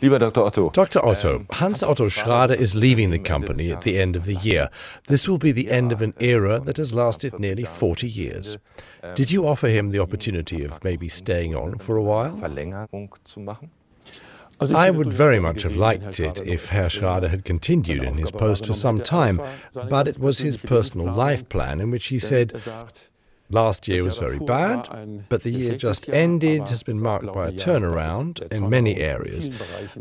Lieber Dr. Otto. Dr. Otto, Hans-Otto Schrader is leaving the company at the end of the year. This will be the end of an era that has lasted nearly 40 years. Did you offer him the opportunity of maybe staying on for a while? I would very much have liked it if Herr Schrader had continued in his post for some time, but it was his personal life plan in which he said, "Last year was very bad, but the year just ended has been marked by a turnaround in many areas,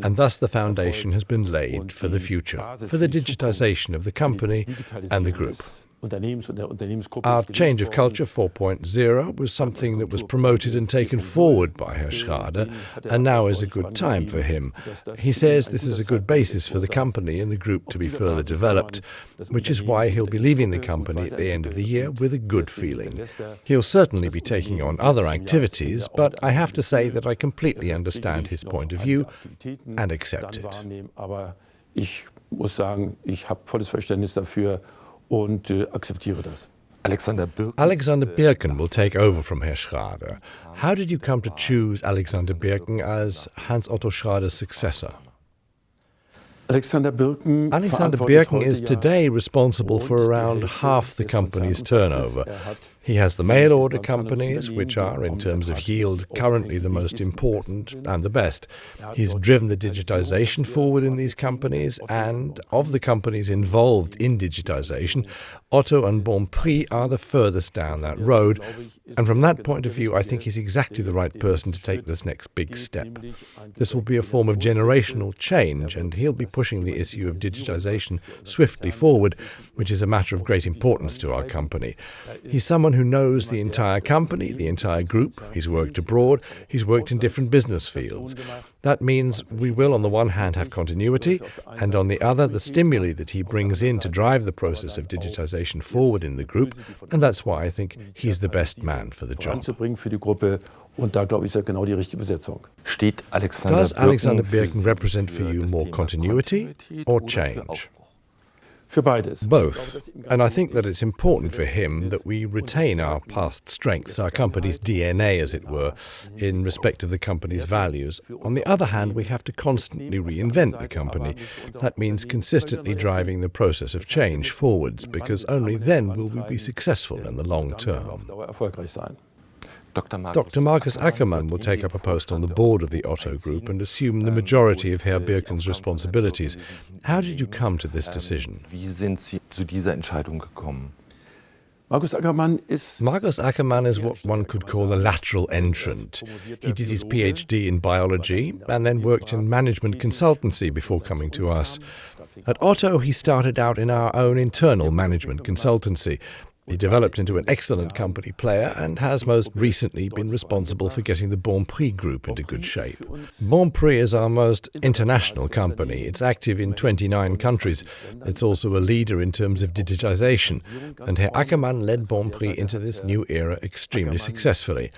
and thus the foundation has been laid for the future, for the digitization of the company and the group." Our change of culture 4.0 was something that was promoted and taken forward by Herr Schrader, and now is a good time for him. He says this is a good basis for the company and the group to be further developed, which is why he'll be leaving the company at the end of the year with a good feeling. He'll certainly be taking on other activities, but I have to say that I completely understand his point of view and accept it. Ich muss sagen, ich habe volles Verständnis dafür und akzeptiere das. Alexander Beercan will take over from Herr Schrader. How did you come to choose Alexander Beercan as Hans-Otto Schrader's successor? Alexander Beercan is today responsible for around half the company's turnover. He has the mail order companies, which are, in terms of yield, currently the most important and the best. He's driven the digitization forward in these companies, and of the companies involved in digitization, Otto and Bonprix are the furthest down that road, and from that point of view, I think he's exactly the right person to take this next big step. This will be a form of generational change, and he'll be pushing the issue of digitization swiftly forward, which is a matter of great importance to our company. He's someone who knows the entire company, the entire group. He's worked abroad. He's worked in different business fields. That means we will, on the one hand, have continuity, and on the other, the stimuli that he brings in to drive the process of digitization forward in the group, and that's why I think he's the best man for the job. Does Alexander Beercan represent for you more continuity or change? Both. And I think that it's important for him that we retain our past strengths, our company's DNA, as it were, in respect of the company's values. On the other hand, we have to constantly reinvent the company. That means consistently driving the process of change forwards, because only then will we be successful in the long term. Dr. Marcus Ackerman will take up a post on the board of the Otto Group and assume the majority of Herr Beercan's responsibilities. How did you come to this decision? Marcus Ackerman is what one could call a lateral entrant. He did his PhD in biology and then worked in management consultancy before coming to us. At Otto, he started out in our own internal management consultancy. He developed into an excellent company player and has most recently been responsible for getting the Bonprix group into good shape. Bonprix is our most international company. It's active in 29 countries. It's also a leader in terms of digitization, and Herr Ackerman led Bonprix into this new era extremely successfully.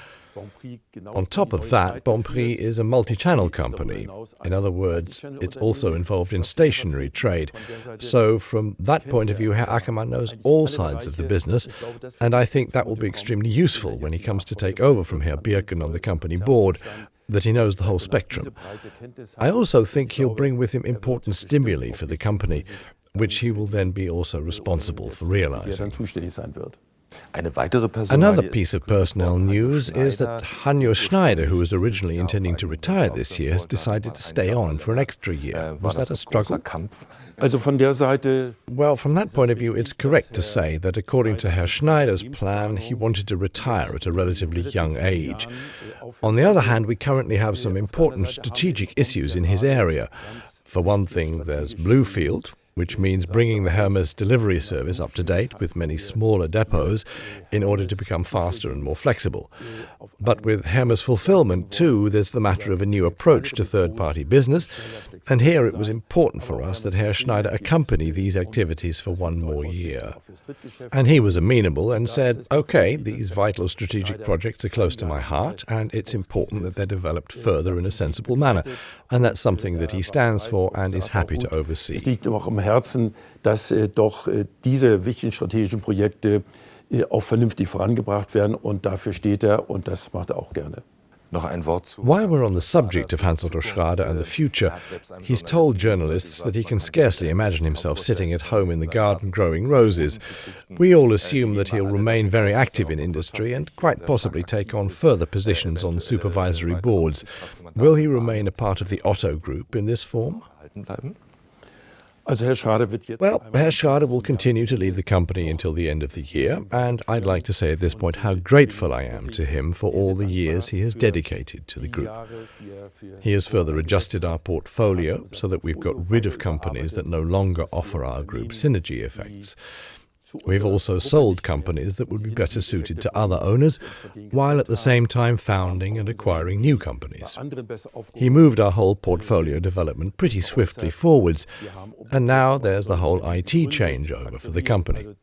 On top of that, Bonprix is a multi-channel company. In other words, it's also involved in stationery trade. So from that point of view, Herr Ackerman knows all sides of the business, and I think that will be extremely useful when he comes to take over from Herr Birken on the company board, that he knows the whole spectrum. I also think he'll bring with him important stimuli for the company, which he will then be also responsible for realizing. Another piece of personnel news is that Hans Schneider, who was originally intending to retire this year, has decided to stay on for an extra year. Was that a struggle? Well, from that point of view, it's correct to say that according to Herr Schneider's plan, he wanted to retire at a relatively young age. On the other hand, we currently have some important strategic issues in his area. For one thing, there's Bluefield, which means bringing the Hermes delivery service up to date with many smaller depots in order to become faster and more flexible. But with Hermes fulfillment, too, there's the matter of a new approach to third-party business, and here it was important for us that Herr Schneider accompany these activities for one more year. And he was amenable and said, "Okay, these vital strategic projects are close to my heart, and it's important that they're developed further in a sensible manner." And that's something that he stands for and is happy to oversee. Herzen, dass doch diese wichtigen strategischen Projekte auch vernünftig vorangebracht werden, und dafür steht und das macht auch gerne. While we're on the subject of Hans-Otto Schrader and the future, he's told journalists that he can scarcely imagine himself sitting at home in the garden growing roses. We all assume that he'll remain very active in industry and quite possibly take on further positions on supervisory boards. Will he remain a part of the Otto Group in this form? Well, Herr Schrader will continue to lead the company until the end of the year, and I'd like to say at this point how grateful I am to him for all the years he has dedicated to the group. He has further adjusted our portfolio so that we've got rid of companies that no longer offer our group synergy effects. We've also sold companies that would be better suited to other owners, while at the same time founding and acquiring new companies. He moved our whole portfolio development pretty swiftly forwards, and now there's the whole IT changeover for the company.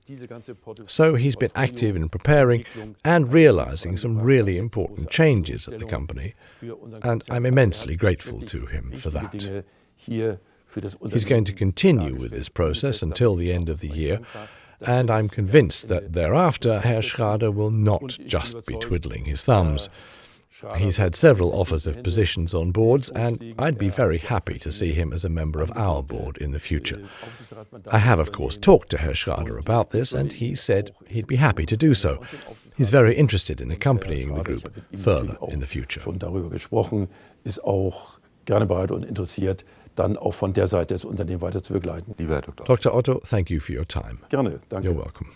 So he's been active in preparing and realizing some really important changes at the company, and I'm immensely grateful to him for that. He's going to continue with this process until the end of the year, and I'm convinced that thereafter Herr Schrader will not just be twiddling his thumbs. He's had several offers of positions on boards, and I'd be very happy to see him as a member of our board in the future. I have, of course, talked to Herr Schrader about this, and he said he'd be happy to do so. He's very interested in accompanying the group further in the future. Dann auch von der Seite des Unternehmens weiter zu begleiten. Dr. Otto, thank you for your time. Gerne, danke. You're welcome.